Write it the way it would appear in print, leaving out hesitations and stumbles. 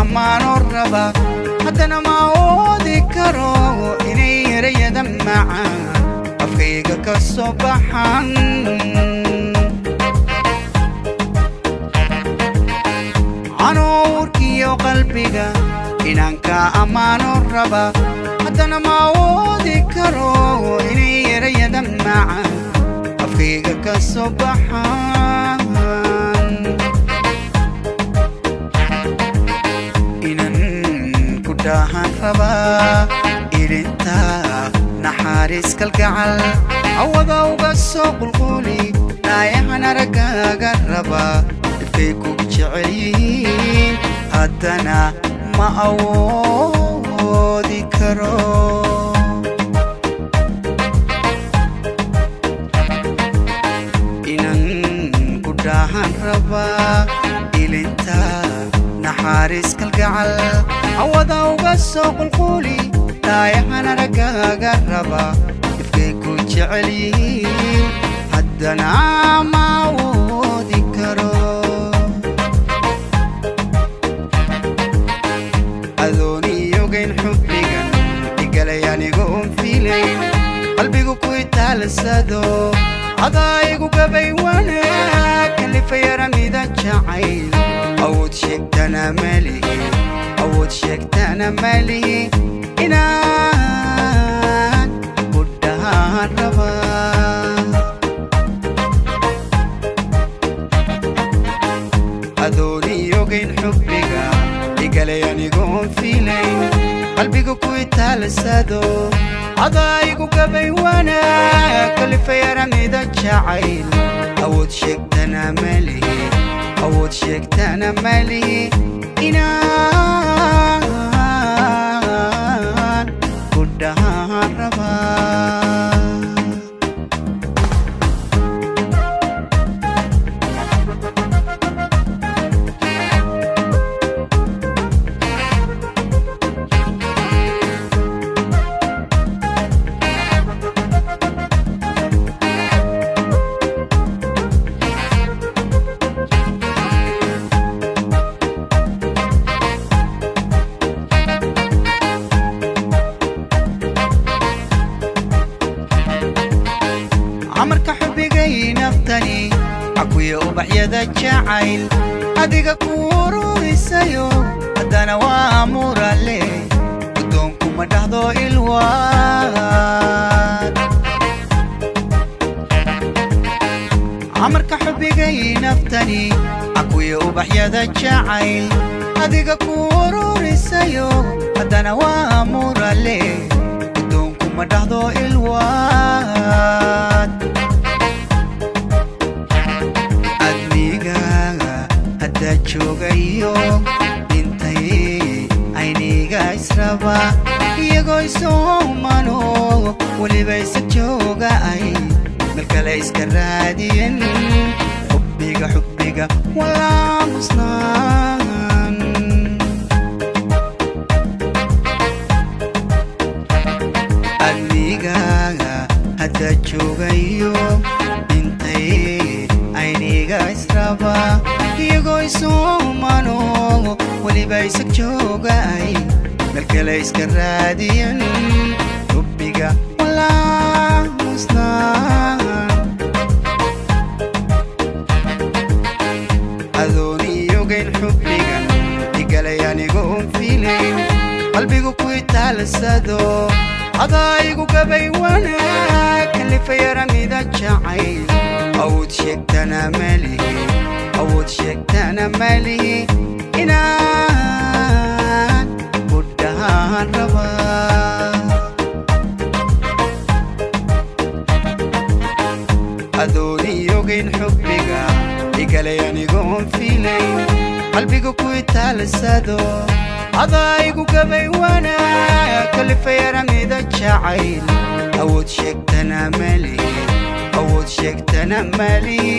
أمان الربا حتى أنا ما أودي كرو إني ريدا معا أفكيك الصبحان عنوركي وقلبك إنك أمان الربا حتى أنا ما أودي كرو إني ريدا معا أفكيك الصبحان dahan raba ilinta naxariis kalgacal awada uga soo qulquli naayahana ragaaga raba ifay ku jeceliin haddana ma awoodi karo inan ku dahan raba ilinta naxariis kalgacal awada uga soo qulquli naayahana ragaaga raba ifkay ku jeceliin haddana ma awoodi karo adooniyogayn xubbigan igalay anigoon fiilayn qalbigu ku itaalsado adaygu gabay wanaag kalifayarmida jacayl awood sheegtana malihi awood sheegtana malihi inaan ku dhahaan rabaa adooniyogayn xubbiga igalay anigoon fiilayn qalbigu ku itaalsado adaygu gabay wanaag kalifayarmida jacayl awood sheegtana malihi awood sheegtana malihi inaan ku dhahaan rabaa عمرك حبيقي نفتني عكوية وبحيادة جعيل هديك كورو يسايو هدانا وامور اللي قدونكم مدهدو الواد عمرك حبيقي نفتني عكوية وبحيادة جعيل هديك كورو يسايو هدانا وامور اللي قدونكم مدهدو الواد joogayo intay ayniga israba iyagoo isomano waliba isa jooga ay malkale iska raadiyen xubbiga walaa musnaan aniga hadda joogayo intay ayniga israba iyagoo isomano waliba isa jooga ay malkale iska raadiyen xubbiga walaa musnaan adooniyogayn xubbigan igalay anigoon fiilayn qalbigu ku itaalsado adaygu gabay wanaag kalifayarmida jacayl awood sheegtana malihi awood sheegtana malihi inaan ku dhahaan rabaa adooniyogayn xubbiga igalay anigoon fiilayn qalbigu ku itaalsado adaygu gabay wanaag kalifayarmida jacayl awood sheegtana malihi awood sheegtana malihi